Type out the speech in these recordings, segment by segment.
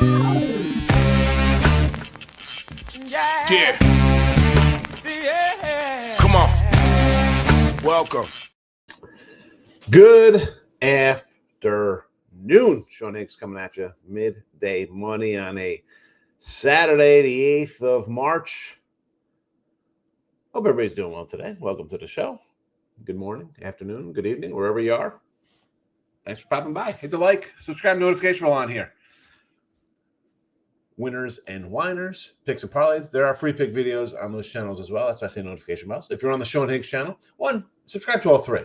Yeah. Come on. Welcome. Good afternoon. Sean Higgs coming at you. Midday money on a Saturday, the 8th of March. Hope everybody's doing well today. Welcome to the show. Good morning, afternoon, good evening, wherever you are. Thanks for popping by. Hit the like, subscribe, notification bell on here. Winners and Whiners, picks and parlays. There are free pick videos on those channels as well. That's why I say notification bells. If you're on the Sean Higgs channel, subscribe to all three.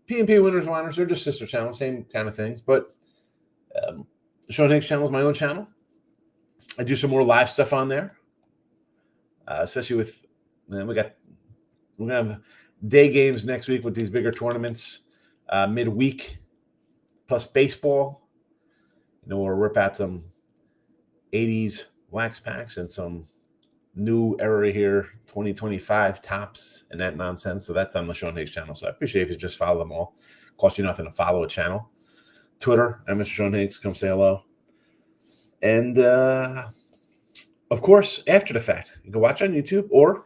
P&P, Winners, Whiners, they're just sister channels, same kind of things. But the Sean Higgs channel is my own channel. I do some more live stuff on there, especially with we're gonna have day games next week with these bigger tournaments, midweek, plus baseball. We'll rip out some 80s wax packs and some new era here 2025 tops and that nonsense. So that's on the Sean Higgs channel. So I appreciate if you just follow them all. Cost you nothing to follow a channel. Twitter, I'm Mr. Sean Higgs. Come say hello. And of course, after the fact, you can watch on YouTube or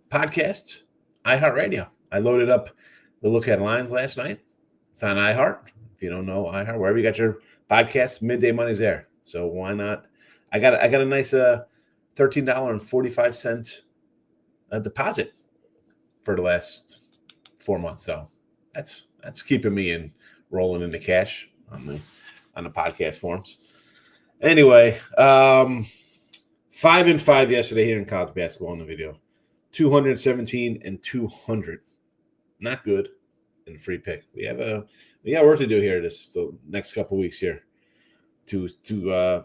podcast, iHeartRadio. I loaded up the Look at Lines last night. It's on iHeart. If you don't know iHeart, wherever you got your podcasts, Midday Money's there. So why not? I got a nice $13.45 deposit for the last 4 months. So that's keeping me rolling into cash on the podcast forums. Anyway, 5-5 yesterday here in college basketball in the video. 217 and 200. Not good in the free pick. We got work to do here the next couple weeks here to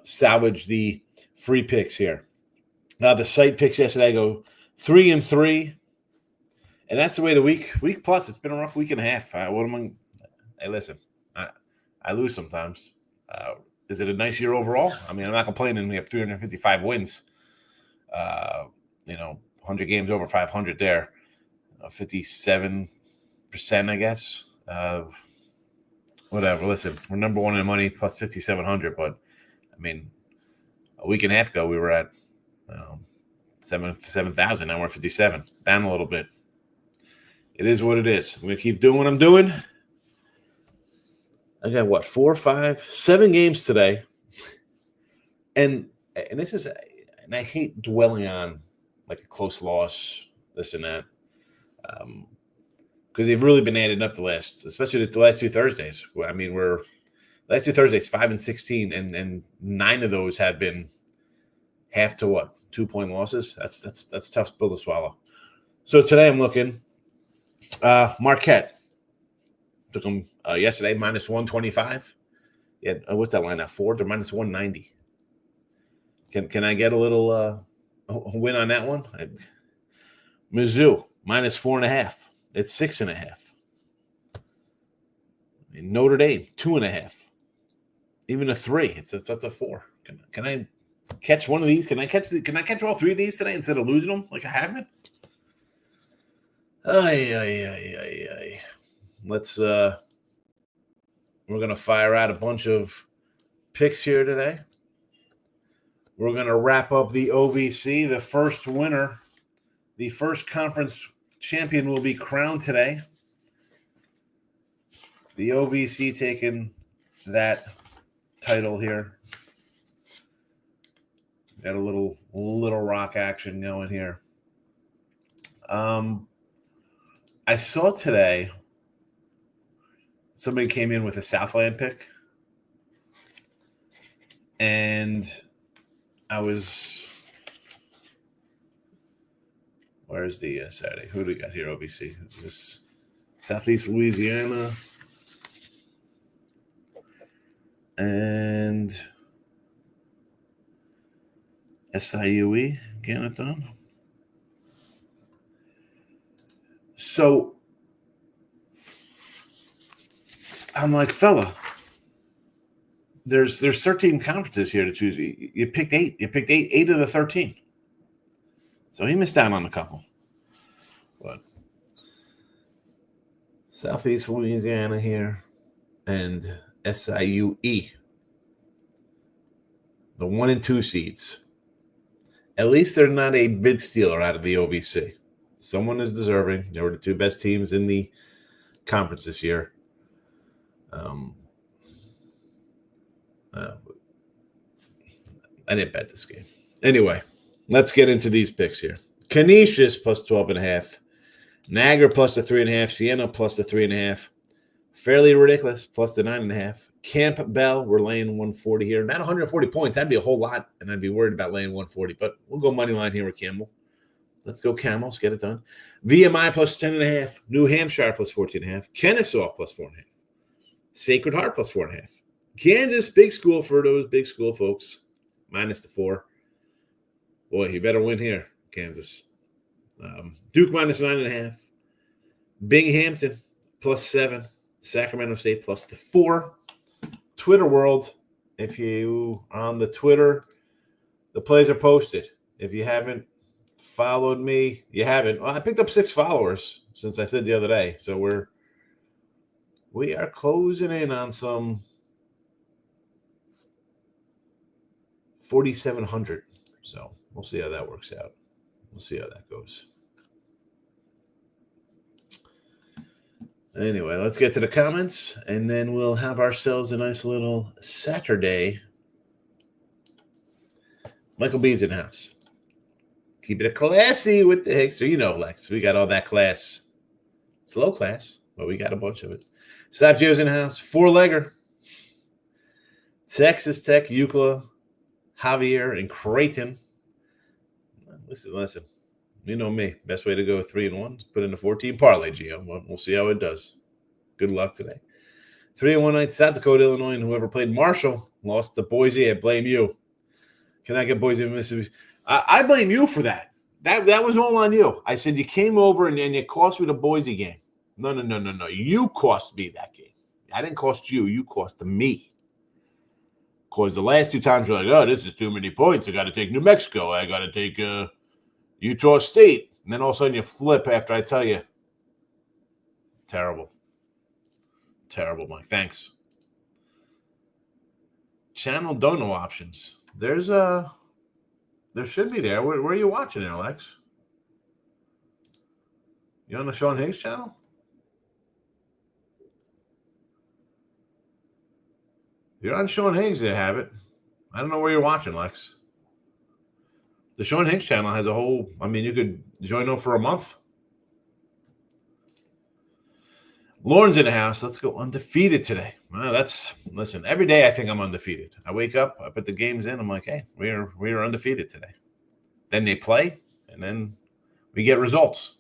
salvage the free picks here. Now the site picks yesterday, I go 3-3, and that's the way the week plus. It's been a rough week and a half. Hey, listen, I lose sometimes. Is it a nice year overall? I mean, I'm not complaining. We have 355 wins. 100 games over 500 there, 57%, I guess. Whatever. Listen, we're number one in money plus 5,700, but I mean, a week and a half ago we were at 7,000. Now we're at 57, down a little bit. It is what it is. I'm gonna keep doing what I'm doing. I got 4, 5, 7 games today, and this is, and I hate dwelling on like a close loss, this and that, because they've really been adding up especially the last 2 Thursdays. I mean, last 2 Thursdays 5-16, and 9 of those have been half to 2-point losses. That's tough pill to swallow. So today I'm looking. Marquette took them yesterday minus 125. Yeah, what's that line at? 4? They're minus 190. Can I get a little win on that one? Mizzou minus 4.5. It's 6.5. Notre Dame 2.5. Even a 3. It's up to 4. Can I catch one of these? Can I catch all 3 of these today instead of losing them like I haven't? Let's we're gonna fire out a bunch of picks here today. We're gonna wrap up the OVC. The first winner, the first conference champion will be crowned today. The OVC taking that title here. Got a little rock action going here. I saw today somebody came in with a Southland pick, and I was. Where's the Saturday? Who do we got here? OVC. Is this Southeast Louisiana? And SIUE getting it done. So I'm like, fella, there's 13 conferences here to choose. You picked 8. You picked 8 of the 13. So he missed out on a couple. But Southeast Louisiana here and SIUE. the 1 and 2 seeds. At least they're not a bid stealer out of the OVC. Someone is deserving. They were the 2 best teams in the conference this year. I didn't bet this game. Anyway, let's get into these picks here. Canisius plus 12.5. Niagara plus the 3.5. Siena plus the 3.5. Fairly Ridiculous plus the 9.5. Campbell, we're laying 140 here. Not 140 points. That'd be a whole lot, and I'd be worried about laying 140. But we'll go money line here with Campbell. Let's go Camels. Get it done. VMI plus 10.5. New Hampshire plus 14.5. Kennesaw plus 4.5. Sacred Heart plus 4.5. Kansas, big school for those big school folks. Minus the 4. Boy, you better win here, Kansas. Duke minus 9.5. Binghamton plus 7. Sacramento State plus the 4. Twitter world, if you are on the Twitter, the plays are posted. If you haven't followed me, you haven't. Well, I picked up 6 followers since I said the other day. So we are closing in on some 4,700. So we'll see how that works out. We'll see how that goes. Anyway, let's get to the comments, and then we'll have ourselves a nice little Saturday. Michael B's in the house. Keep it classy with the Hickster. You know, Lex, we got all that class. It's low class, but we got a bunch of it. Stop Joe's in the house. 4-legger. Texas Tech, Euclid, Javier, and Creighton. Listen. You know me. Best way to go 3-1 is put in a 14 parlay, Gio. We'll see how it does. Good luck today. 3-1 night, South Dakota, Illinois, and whoever played Marshall lost to Boise. I blame you. Can I get Boise, Mississippi? I blame you for that. That was all on you. I said you came over and you cost me the Boise game. No. You cost me that game. I didn't cost you. You cost me. Because the last 2 times you're like, oh, this is too many points. I got to take New Mexico. I got to take Utah State. And then all of a sudden you flip after I tell you. Terrible. Terrible, Mike. Thanks. Channel dono options. There should be there. Where are you watching it, Alex? You on the Sean Higgs channel? You're on Sean Higgs, they have it. I don't know where you're watching, Lex. The Sean Higgs channel has a whole, you could join them for a month. Lauren's in the house. Let's go undefeated today. Well, listen, every day I think I'm undefeated. I wake up, I put the games in. I'm like, hey, we are undefeated today. Then they play, and then we get results.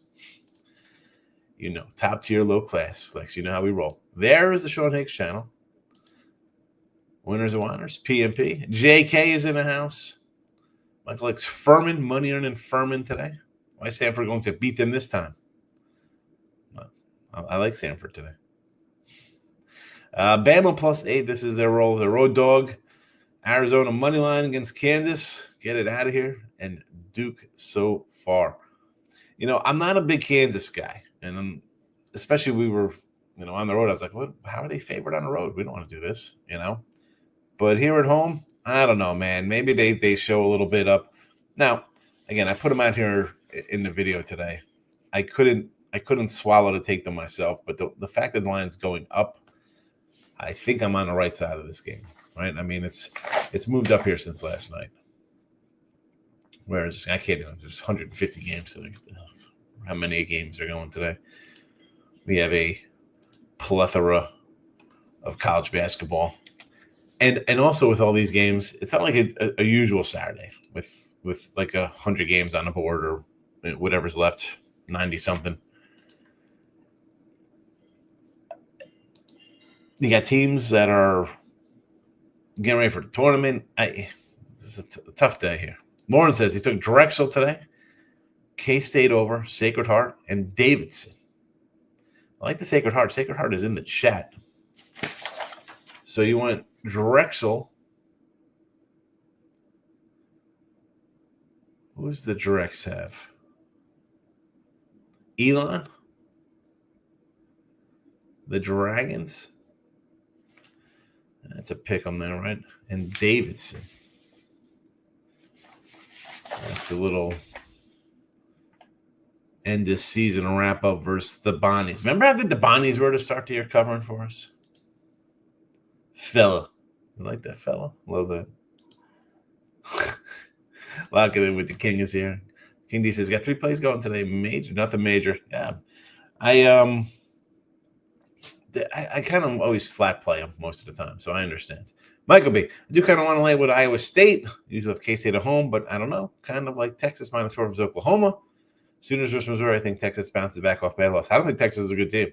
You know, top tier, low class. Lex, you know how we roll. There is the Sean Higgs channel. Winners and Whiners, PMP. JK is in the house. Michael likes Furman, money earning Furman today. Why is Stanford going to beat them this time? I like Stanford today. Bama plus 8. This is their roll. The road dog. Arizona money line against Kansas. Get it out of here. And Duke so far. You know, I'm not a big Kansas guy. And especially we were, on the road. I was like, what? How are they favored on the road? We don't want to do this, But here at home, I don't know, man. Maybe they show a little bit up. Now, again, I put them out here in the video today. I couldn't swallow to take them myself, but the fact that the line's going up, I think I'm on the right side of this game, right? It's moved up here since last night. Whereas I can't even. There's 150 games today. How many games are going today? We have a plethora of college basketball. And also with all these games, it's not like a usual Saturday with like 100 games on the board or whatever's left, 90-something. You got teams that are getting ready for the tournament. This is a tough day here. Lauren says he took Drexel today, K-State over, Sacred Heart, and Davidson. I like the Sacred Heart. Sacred Heart is in the chat. So you went Drexel. Who's the Drex have? Elon? The Dragons? That's a pick on there, right? And Davidson. It's a little end this season and wrap up versus the Bonnies. Remember how good the Bonnies were to start the year covering for us? Fella. You like that fella? Love that. Lock it in with the King is here. King D says, got 3 plays going today. Major, nothing major. Yeah. I kind of always flat play them most of the time, so I understand. Michael B, I do kind of want to lay with Iowa State. Usually have K-State at home, but I don't know. Kind of like Texas -4 versus Oklahoma. Sooners versus Missouri, I think Texas bounces back off bad loss. I don't think Texas is a good team.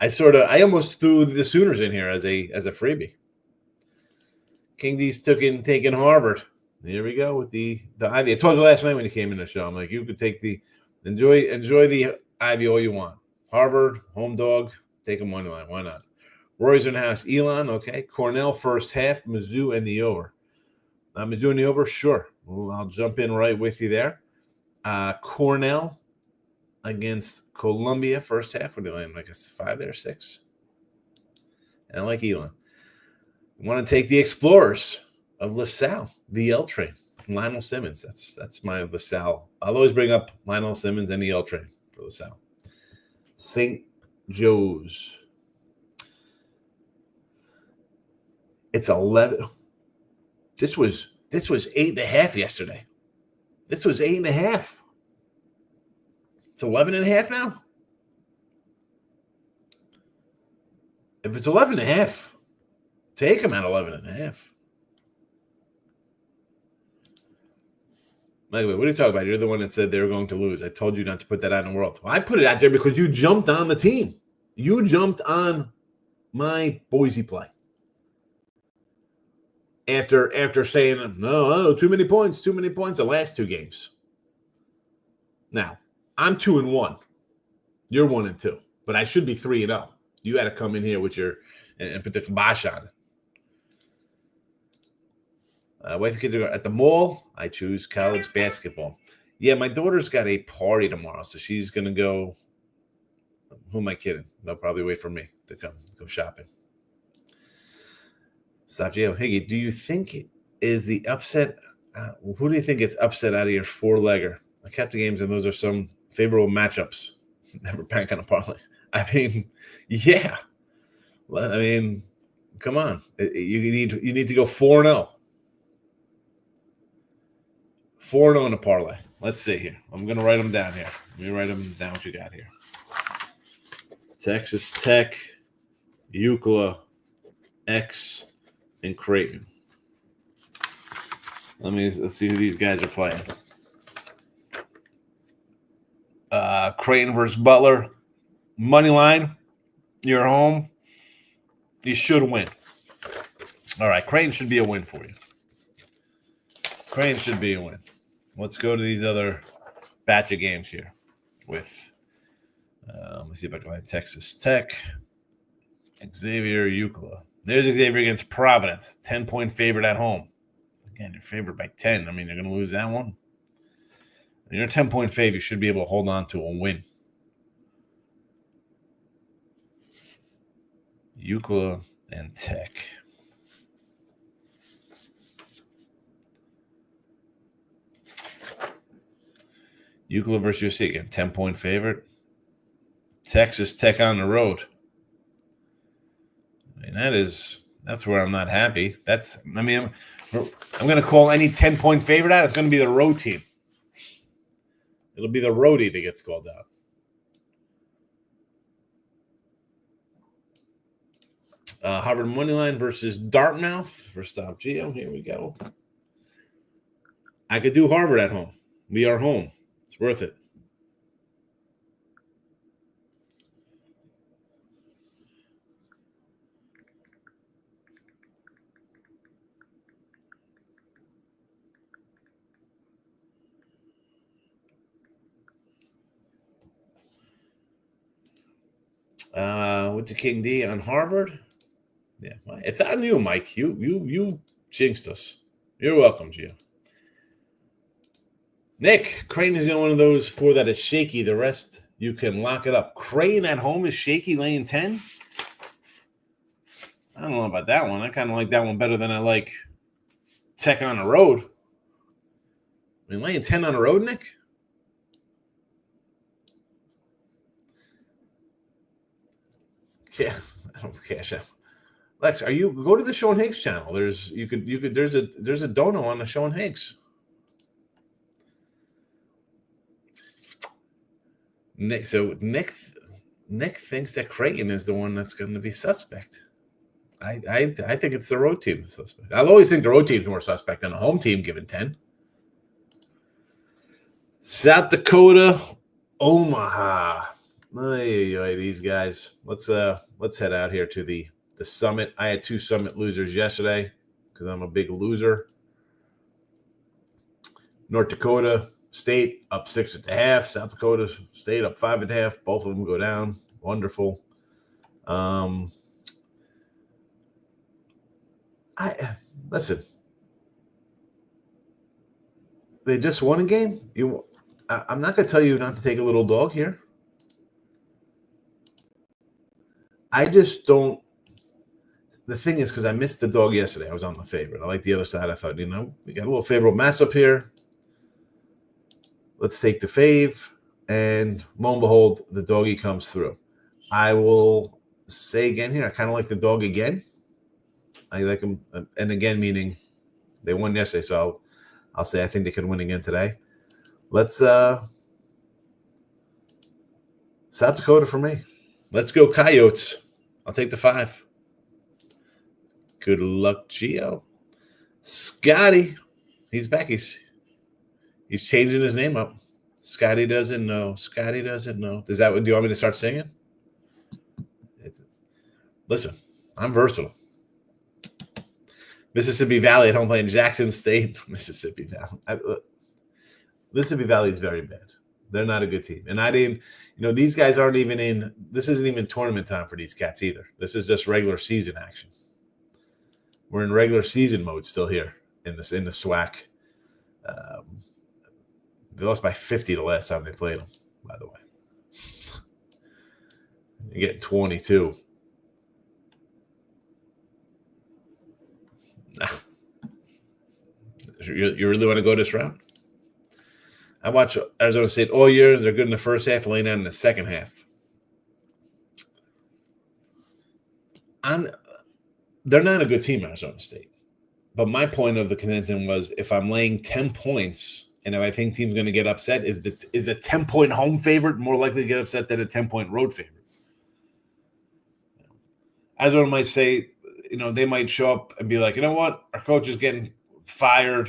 I almost threw the Sooners in here as a freebie. King D's taking Harvard. Here we go with the Ivy. I told you last night when you came in the show, I'm like, you could take enjoy the Ivy all you want. Harvard, home dog, take them money line. Why not? Roy's in the house. Elon, okay. Cornell first half. Mizzou and the over. Mizzou and the over, sure. Well, I'll jump in right with you there. Cornell against Columbia first half. What do you like? Like a 5 there, 6? And I like Elon. I want to take the Explorers of LaSalle, the L train. Lionel Simmons. That's my LaSalle. I'll always bring up Lionel Simmons and the L train for LaSalle. St. Joe's. It's 11. This was 8.5 yesterday. This was 8.5. It's 11.5 now. If it's 11.5, take them at 11.5. By the way, what are you talking about? You're the one that said they were going to lose. I told you not to put that out in the world. Well, I put it out there because you jumped on the team. You jumped on my Boise play. After saying, no, too many points the last 2 games. Now, I'm 2-1. You're 1-2. But I should be 3-0. You had to come in here with and put the kibosh on it. Wife and kids are at the mall. I choose college basketball. Yeah, my daughter's got a party tomorrow, so she's going to go. Who am I kidding? They'll probably wait for me to go shopping. Stop, Gio. Higgy, do you think it is the upset? Who do you think gets upset out of your 4-legger? I kept the games, and those are some favorable matchups. Never bank on a parlay. I mean, yeah. I mean, come on. You need to go 4-0. 4-0 in a parlay. Let's see here. I'm going to write them down here. Let me write them down what you got here. Texas Tech, UCLA, X, and Creighton. Let's see who these guys are playing. Creighton versus Butler. Money line. You're home. You should win. All right. Creighton should be a win for you. Creighton should be a win. Let's go to these other batch of games here with, let me see if I can find Texas Tech, Xavier, UCLA. There's Xavier against Providence, 10-point favorite at home. Again, you're favored by 10. I mean, you're going to lose that one. When you're a 10-point favorite, you should be able to hold on to a win. UCLA and Tech. UCLA versus USC again, 10-point favorite. Texas Tech on the road. I mean, that's where I'm not happy. I'm going to call any 10-point favorite out. It's going to be the road team. It'll be the roadie that gets called out. Harvard Moneyline versus Dartmouth for Stop Geo. Here we go. I could do Harvard at home. We are home. It's worth it. With the King D on Harvard. Yeah, it's on you, Mike. You jinxed us. You're welcome, Gio. Nick, Crane is the only one of those 4 that is shaky. The rest, you can lock it up. Crane at home is shaky, laying 10. I don't know about that one. I kind of like that one better than I like Tech on the road. mean, laying 10 on the road, Nick? Yeah, I don't cash out. Lex, go to the Sean Higgs channel? There's a dono on the Sean Higgs. Nick thinks that Creighton is the one that's going to be suspect. I think it's the road team that's suspect. I'll always think the road team's more suspect than the home team given 10. South Dakota, Omaha. These guys. Let's head out here to the Summit. I had 2 Summit losers yesterday because I'm a big loser. North Dakota State up 6.5. South Dakota State up 5.5. Both of them go down. Wonderful. Listen. They just won a game. I'm not going to tell you not to take a little dog here. I just don't. The thing is, because I missed the dog yesterday, I was on the favorite. I like the other side. I thought, we got a little favorable matchup here. Let's take the fave. And lo and behold, the doggy comes through. I will say again here, I kind of like the dog again. I like them. And again, meaning they won yesterday. So I'll say I think they could win again today. Let's South Dakota for me. Let's go Coyotes. I'll take the 5. Good luck, Gio. Scotty. He's back. He's changing his name up. Scotty doesn't know. Scotty doesn't know. Do you want me to start singing? Listen, I'm versatile. Mississippi Valley at home playing Jackson State. Mississippi Valley. Mississippi Valley is very bad. They're not a good team. And these guys aren't even in – this isn't even tournament time for these cats either. This is just regular season action. We're in regular season mode still here in the SWAC. They lost by 50 the last time they played them, by the way. You're getting 22. You really want to go this route? I watch Arizona State all year. They're good in the first half, laying down in the second half. They're not a good team, Arizona State. But my point of the contention was if I'm laying 10 points and if I think team's going to get upset, is the 10-point home favorite more likely to get upset than a 10-point road favorite? Arizona might say, they might show up and be like, you know what? Our coach is getting fired.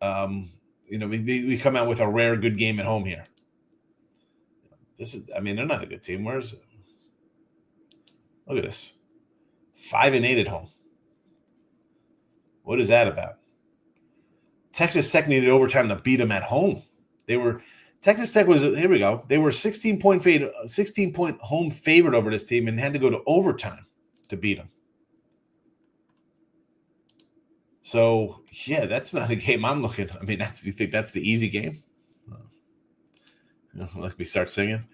We come out with a rare good game at home here. They're not a good team. Look at this. 5-8 at home. What is that about? Texas Tech needed overtime to beat them at home. Texas Tech was, here we go. They were 16-point home favorite over this team and had to go to overtime to beat them. So, yeah, that's not a game I'm looking. You think that's the easy game? Let me start singing.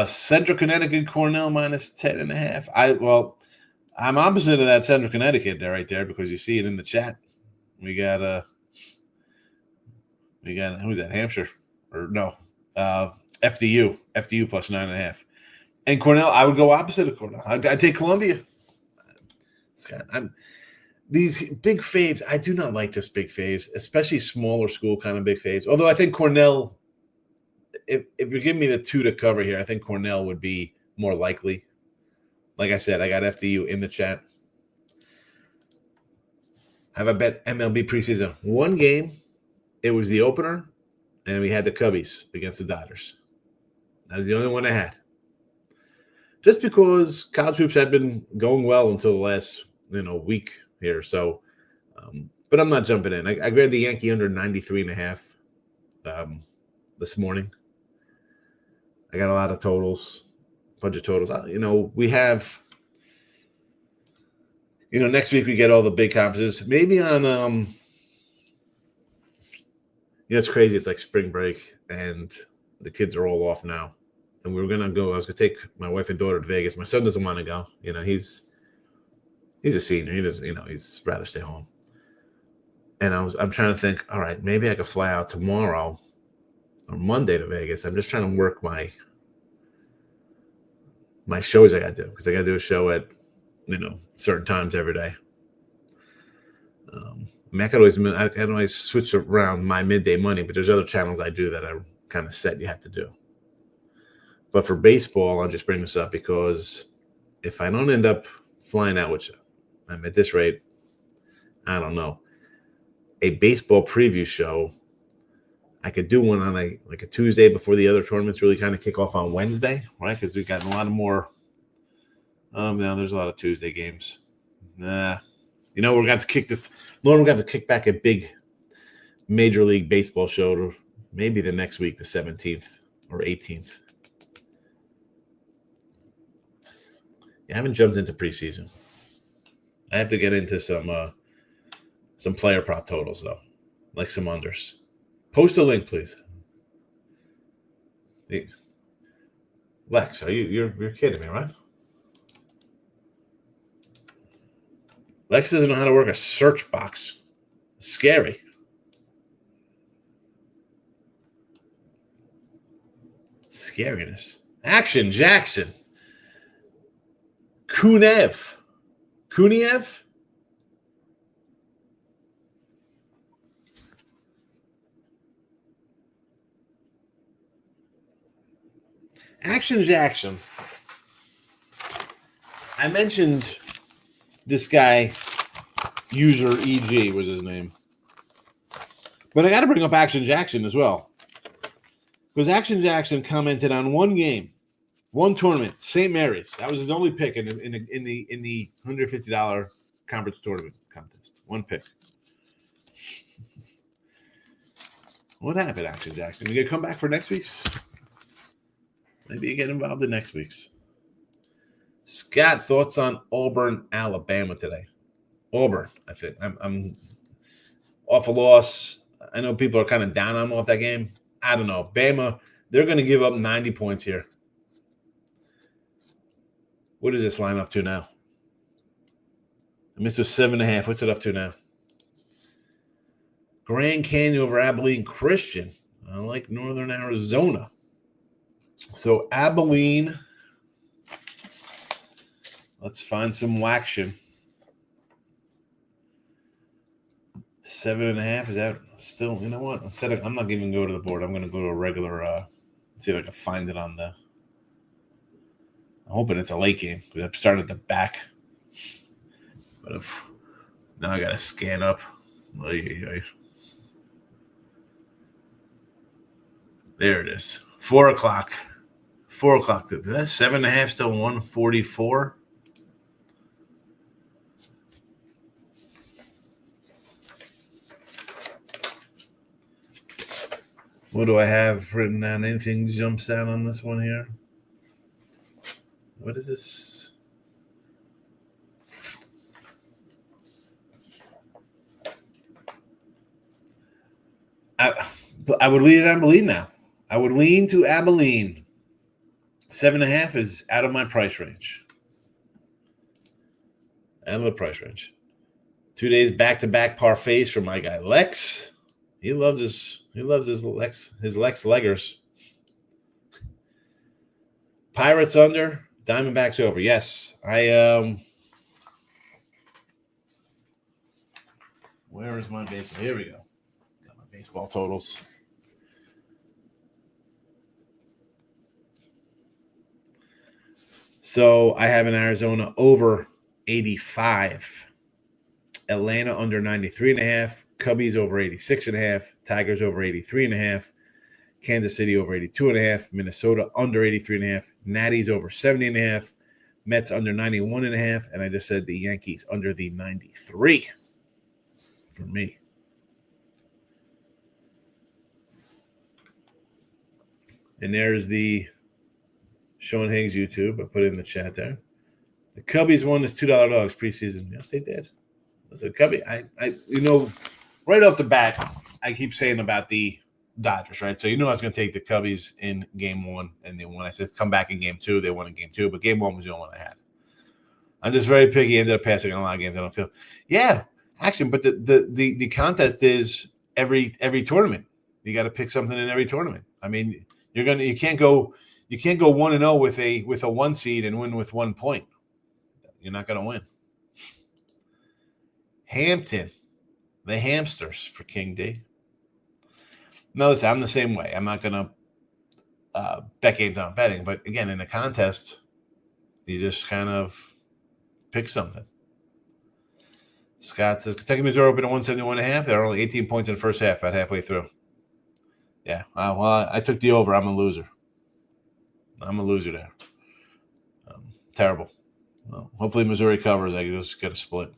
Central Connecticut, Cornell minus 10.5. I'm opposite of that Central Connecticut right there because you see it in the chat. We got who's that? Hampshire or no? FDU plus 9.5. And Cornell, I would go opposite of Cornell. I'd take Columbia. Scott, these big faves, I do not like this big faves, especially smaller school kind of big faves. Although I think Cornell, if you're giving me the 2 to cover here, I think Cornell would be more likely. Like I said, I got FDU in the chat. Have I bet MLB preseason? One game, it was the opener, and we had the Cubbies against the Dodgers. That was the only one I had. Just because college hoops had been going well until the last week here. So, but I'm not jumping in. I grabbed the Yankee under 93.5 this morning. I got a lot of totals, bunch of totals. We have, next week we get all the big conferences. Maybe on, it's crazy. It's like spring break and the kids are all off now. And we were going to go. I was going to take my wife and daughter to Vegas. My son doesn't want to go. He's a senior. He doesn't, he's rather stay home. And I'm trying to think, all right, maybe I could fly out tomorrow or Monday to Vegas. I'm just trying to work my shows I got to do, because I got to do a show at certain times every day. I mean, I can always switch around my midday money, but there's other channels I do that are kind of set you have to do. But for baseball, I'll just bring this up because if I don't end up flying out, which I'm at this rate, I don't know, a baseball preview show, I could do one on a Tuesday before the other tournaments really kind of kick off on Wednesday, right? Because we've got a lot of more. Now there's a lot of Tuesday games. We're going to have to kick back a big Major League Baseball show to maybe the next week, the 17th or 18th. I haven't jumped into preseason. I have to get into some player prop totals though, like some unders. Post a link, please. Lex, you're kidding me, right? Lex doesn't know how to work a search box. Scary. Scariness. Action Jackson. Kuniev. Action Jackson. I mentioned this guy, user EG was his name. But I got to bring up Action Jackson as well. Because Action Jackson commented on one game, one tournament, St. Mary's. That was his only pick in the $150 conference tournament contest. One pick. What happened, Action Jackson? You going to come back for next week's? Maybe you get involved in next week's. Scott, thoughts on Auburn, Alabama today? Auburn, I think. I'm off a loss. I know people are kind of down on them off that game. I don't know. Bama, they're going to give up 90 points here. What does this line up to now? I missed it was 7.5. What's it up to now? Grand Canyon over Abilene Christian. I like Northern Arizona. So Abilene, let's find some action. 7.5, is that still, you know what? I'm not even going to go to the board. I'm going to go to a regular, see if I can find it on the, I'm hoping it's a late game because I've started the back. But if, now I got to scan up. There it is. 4 o'clock. 4 o'clock. That's 7.5, still 144. What do I have written down? Anything jumps out on this one here? What is this? I would lean Abilene now. I would lean to Abilene. 7.5 is out of my price range. Out of the price range. 2 days back-to-back parfaits for my guy Lex. He loves his Lex Leggers. Pirates under, Diamondbacks over. Yes, where is my baseball? Here we go. Got my baseball totals. So I have in Arizona over 85. Atlanta under 93.5. Cubbies over 86.5. Tigers over 83.5. Kansas City over 82.5. Minnesota under 83.5. Natties over 70.5. Mets under 91.5. And I just said the Yankees under the 93 for me. And there's the Sean Higgs YouTube. I put it in the chat there. The Cubbies won this $2 dogs preseason. Yes, they did. That's a Cubby. Right off the bat, I keep saying about the Dodgers, right? So I was going to take the Cubbies in game 1, and they won. I said come back in game 2. They won in game 2, but game 1 was the only one I had. I'm just very picky. Ended up passing on a lot of games I don't feel. Yeah, Actually, but the contest is every tournament. You got to pick something in every tournament. I mean, you can't go 1-0 with a 1 seed and win with 1 point. You're not going to win. Hampton, the Hamsters for King D. No, listen, I'm the same way. I'm not going to bet games on betting, but again, in a contest, you just kind of pick something. Scott says Kentucky Missouri opened at 171.5. There are only 18 points in the first half, about halfway through. Yeah, well, I took the over. I'm a loser. There. Terrible. Well, hopefully Missouri covers. I can just get a split.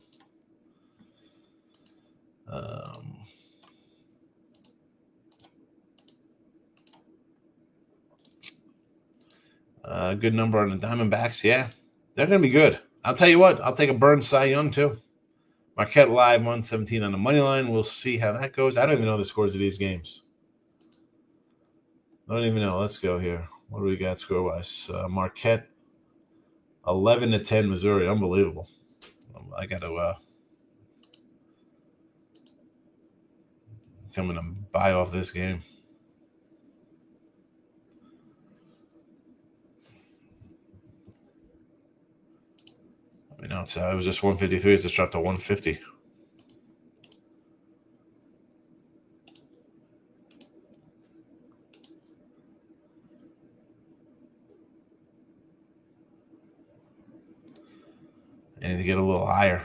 Good number on the Diamondbacks. Yeah, they're going to be good. I'll tell you what. I'll take a Burns Cy Young too. Marquette Live 117 on the money line. We'll see how that goes. I don't even know the scores of these games. I don't even know. Let's go here. What do we got score-wise? Marquette 11-10 Missouri. Unbelievable. I got to come in and buy off this game. I mean, it was just 153. It's just dropped to 150. I need to get a little higher.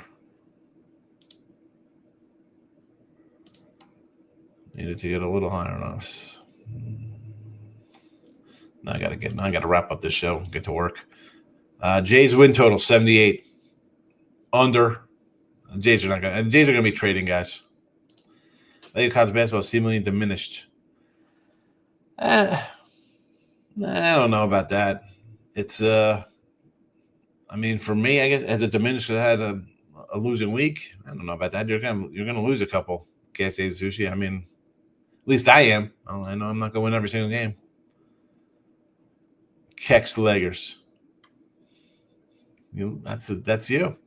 Needed to get a little higher on us. Now I got to wrap up this show. Get to work. Jays win total 78. Under. Jays are going to be trading guys. Lady college basketball seemingly diminished. I don't know about that. It's I mean, for me, I guess as it diminished, I had a losing week. I don't know about that. You're gonna lose a couple. Gas Sushi. I mean, at least I am. I know I'm not gonna win every single game. Kex Leggers. That's you.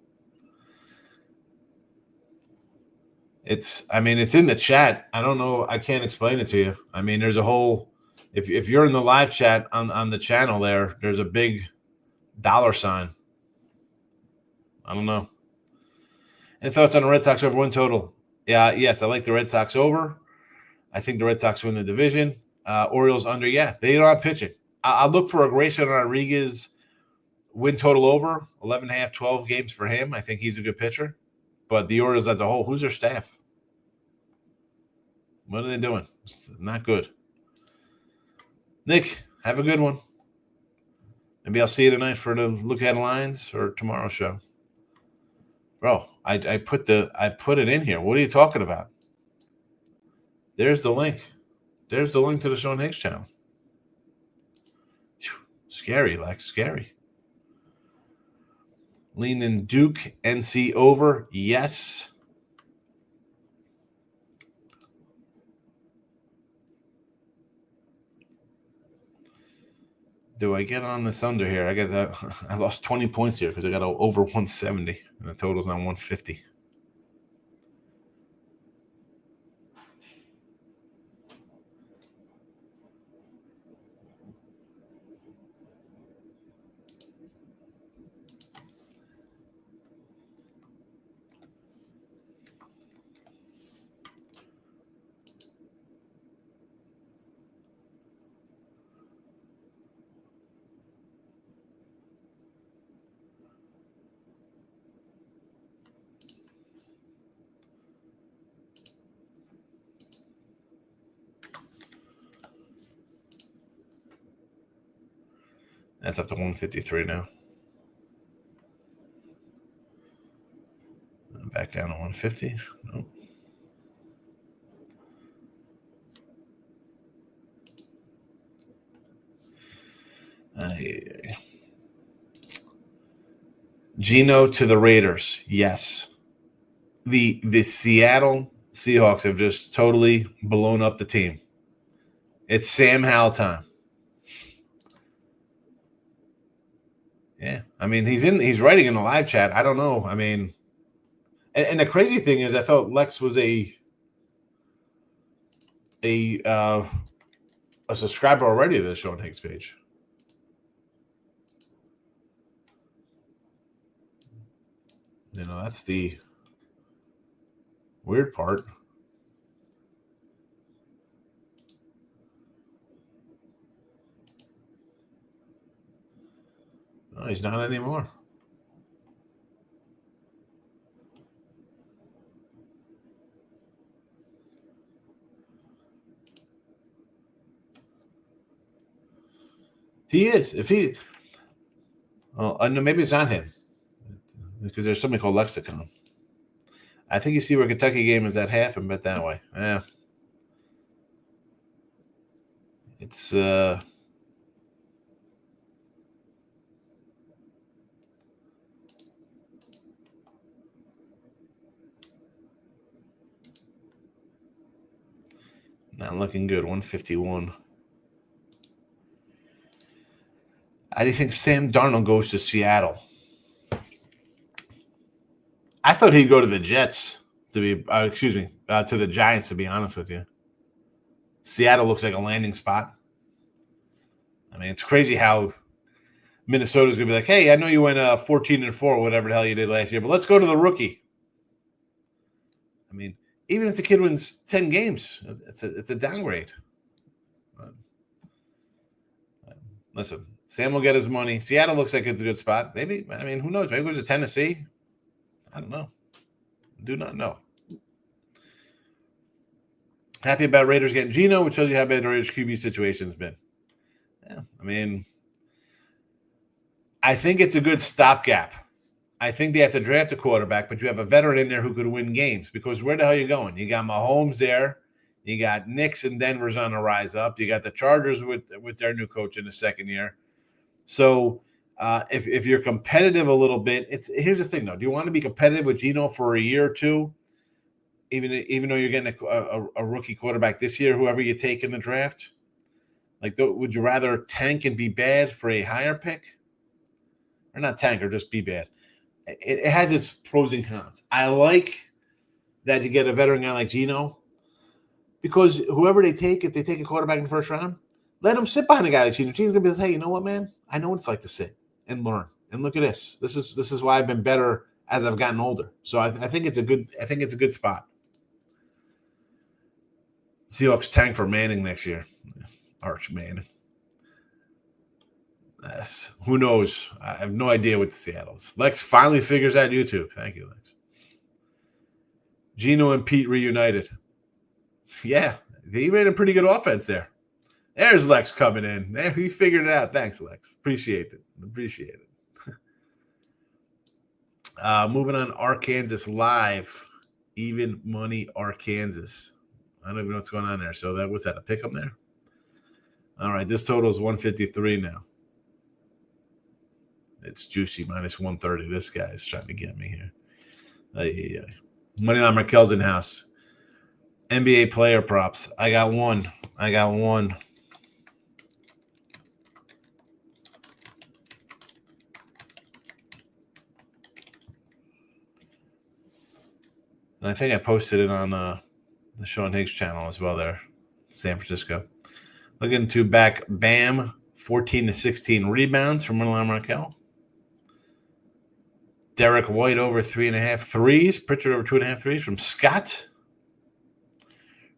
It's in the chat. I don't know. I can't explain it to you. I mean, there's a whole. If you're in the live chat on the channel there's a big $sign. I don't know. Any thoughts on the Red Sox over win total? Yeah, yes, I like the Red Sox over. I think the Red Sox win the division. Orioles under. Yeah, they don't have pitching. I'll look for a Grayson Rodriguez win total over 11.5, 12 games for him. I think he's a good pitcher. But the Orioles as a whole, who's their staff? What are they doing? It's not good. Nick, have a good one. Maybe I'll see you tonight for the Look At Lines or tomorrow's show. Bro, I put it in here. What are you talking about? There's the link. There's the link to the Sean Higgs channel. Whew, scary. Lean in Duke, NC over. Yes. Do I get on this under here? I lost 20 points here because I got over 170 and the total's on 150. That's up to 153 now. Back down to 150. Nope. Geno to the Raiders. Yes. The Seattle Seahawks have just totally blown up the team. It's Sam Howell time. Yeah. I mean, he's writing in the live chat. I don't know. I mean, And the crazy thing is, I thought Lex was a subscriber already to the Sean Higgs page. You know, that's the weird part. No, he's not anymore. He is. If he, well, I know maybe it's not him because there's something called Lexicon. I think you see where Kentucky game is at half and bet that way. Yeah, it's not looking good. 151. How do you think Sam Darnold goes to Seattle? I thought he'd go to the Jets to be, to the Giants, to be honest with you. Seattle looks like a landing spot. I mean, it's crazy how Minnesota's going to be like, hey, I know you went 14-4, whatever the hell you did last year, but let's go to the rookie. I mean, even if the kid wins 10 games, it's a downgrade. Listen, Sam will get his money. Seattle looks like it's a good spot. Maybe, I mean, who knows? Maybe it goes to Tennessee. I don't know. Do not know. Happy about Raiders getting Geno, which shows you how bad the Raiders QB situation's been. Yeah, I mean, I think it's a good stopgap. I think they have to draft a quarterback, but you have a veteran in there who could win games because where the hell are you going? You got Mahomes there. You got Knicks and Denver's on the rise up. You got the Chargers with their new coach in the second year. So if you're competitive a little bit, here's the thing, though. Do you want to be competitive with Geno for a year or two, even though you're getting a rookie quarterback this year, whoever you take in the draft? Like, would you rather tank and be bad for a higher pick? Or not tank, or just be bad? It has its pros and cons. I like that you get a veteran guy like Geno because whoever they take, if they take a quarterback in the first round, let him sit behind a guy like Geno. Geno's going to be like, hey, you know what, man? I know what it's like to sit and learn. And look at this. This is why I've been better as I've gotten older. So I think it's a good spot. Seahawks tank for Manning next year. Arch Manning. Who knows? I have no idea what the Seattle's. Lex finally figures out YouTube. Thank you, Lex. Geno and Pete reunited. Yeah, he made a pretty good offense there. There's Lex coming in. He figured it out. Thanks, Lex. Appreciate it. Moving on, Arkansas Live. Even money Arkansas. I don't even know what's going on there. So was that a pick up there? All right, this total is 153 now. It's juicy, minus 130. This guy is trying to get me here. Moneyline Markel's in house. NBA player props. I got one. And I think I posted it on the Sean Higgs channel as well there, San Francisco. Looking to back Bam, 14 to 16 rebounds from Moneyline Markel. Derek White over 3.5 threes. Pritchard over 2.5 threes from Scott.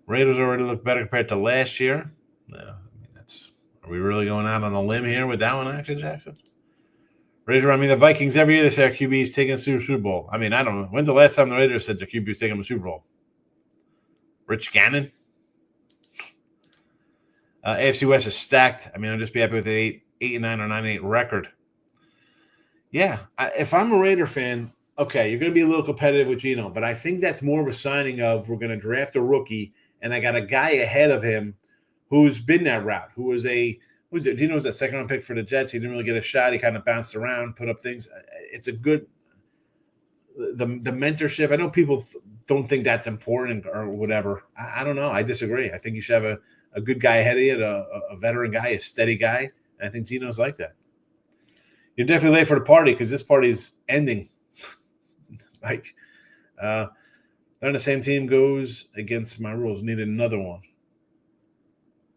Raiders already look better compared to last year. Are we really going out on a limb here with that one, Action Jackson? Raiders, the Vikings every year they say our QB is taking a Super Bowl. I mean, I don't know. When's the last time the Raiders said their QB is taking a Super Bowl? Rich Gannon? AFC West is stacked. I mean, I'll just be happy with the 8-9 or 9-8 record. Yeah, if I'm a Raider fan, okay, you're going to be a little competitive with Geno, but I think that's more of a signing of we're going to draft a rookie, and I got a guy ahead of him who's been that route, Geno was a second-round pick for the Jets. He didn't really get a shot. He kind of bounced around, put up things. It's a good the mentorship. I know people don't think that's important or whatever. I don't know. I disagree. I think you should have a good guy ahead of you, a veteran guy, a steady guy. And I think Geno's like that. You're definitely late for the party because this party is ending. They're on the same team, goes against my rules. Need another one.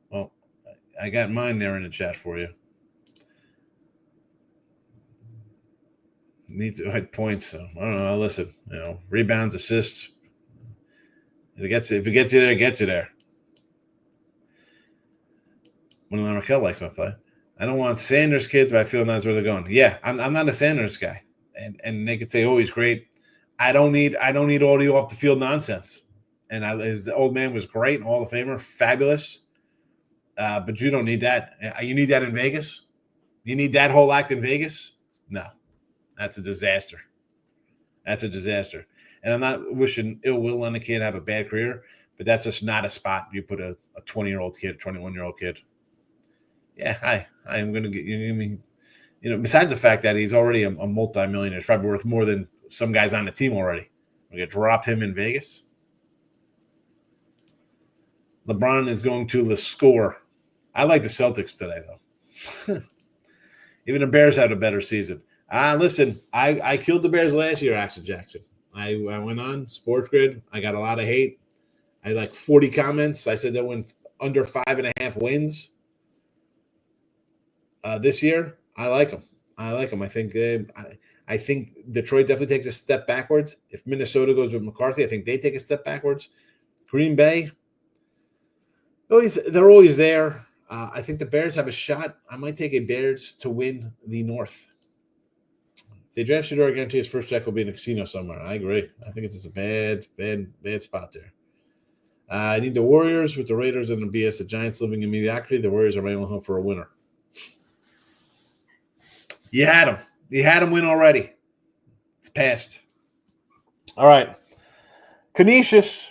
Well, I got mine there in the chat for you. Need to hit points. So I don't know. Listen, rebounds, assists. If it gets you there, it gets you there. When Raquel likes my play. I don't want Sanders kids, but I feel that's where they're going. Yeah, I'm not a Sanders guy. And they could say, oh, he's great. I don't need all the off the field nonsense. And the old man was great, Hall of Famer, fabulous. But you don't need that. You need that in Vegas? You need that whole act in Vegas? No. That's a disaster. That's a disaster. And I'm not wishing ill will on the kid have a bad career, but that's just not a spot you put a 20-year-old kid, 21-year-old kid. Yeah, I am going to get you. Besides the fact that he's already a multi-millionaire, he's probably worth more than some guys on the team already. We're going to drop him in Vegas. LeBron is going to score. I like the Celtics today, though. Even the Bears had a better season. Listen, I killed the Bears last year, Axel Jackson. I went on Sports Grid. I got a lot of hate. I had like 40 comments. I said they went under 5.5 wins this year. I like them. I think Detroit definitely takes a step backwards. If Minnesota goes with McCarthy, I think they take a step backwards. Green Bay, they're always there. I think the Bears have a shot. I might take a Bears to win the North. If they draft Shedeur, I guarantee his first check will be in a casino somewhere. I agree. I think it's just a bad spot there. I need the Warriors with the Raiders and the BS. The Giants living in mediocrity. The Warriors are right on home for a winner. You had them. You had them win already. It's past. All right. Canisius,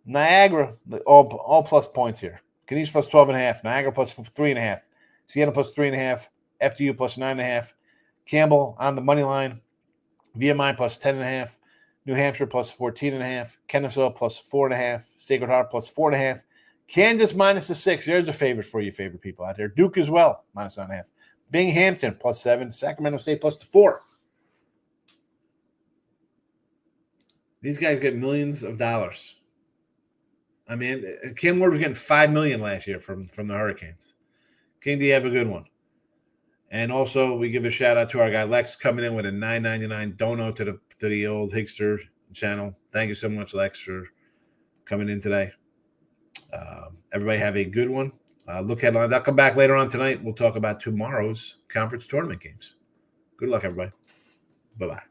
Niagara, all plus points here. Canisius plus 12.5. Niagara plus 3.5. Siena plus 3.5. FDU plus 9.5. Campbell on the money line. VMI plus 10.5. New Hampshire plus 14.5. Kennesaw plus 4.5. Sacred Heart plus 4.5. Kansas minus the 6. There's a favorite for you, favorite people out there. Duke as well, minus 9.5. Binghamton plus 7. Sacramento State plus 4. These guys get millions of dollars. I mean, Cam Ward was getting $5 million last year from the Hurricanes. King D, have a good one. And also, we give a shout out to our guy Lex coming in with a $9.99 dono to the old Higster channel. Thank you so much, Lex, for coming in today. Everybody have a good one. Look headlines. I'll come back later on tonight. We'll talk about tomorrow's conference tournament games. Good luck, everybody. Bye-bye.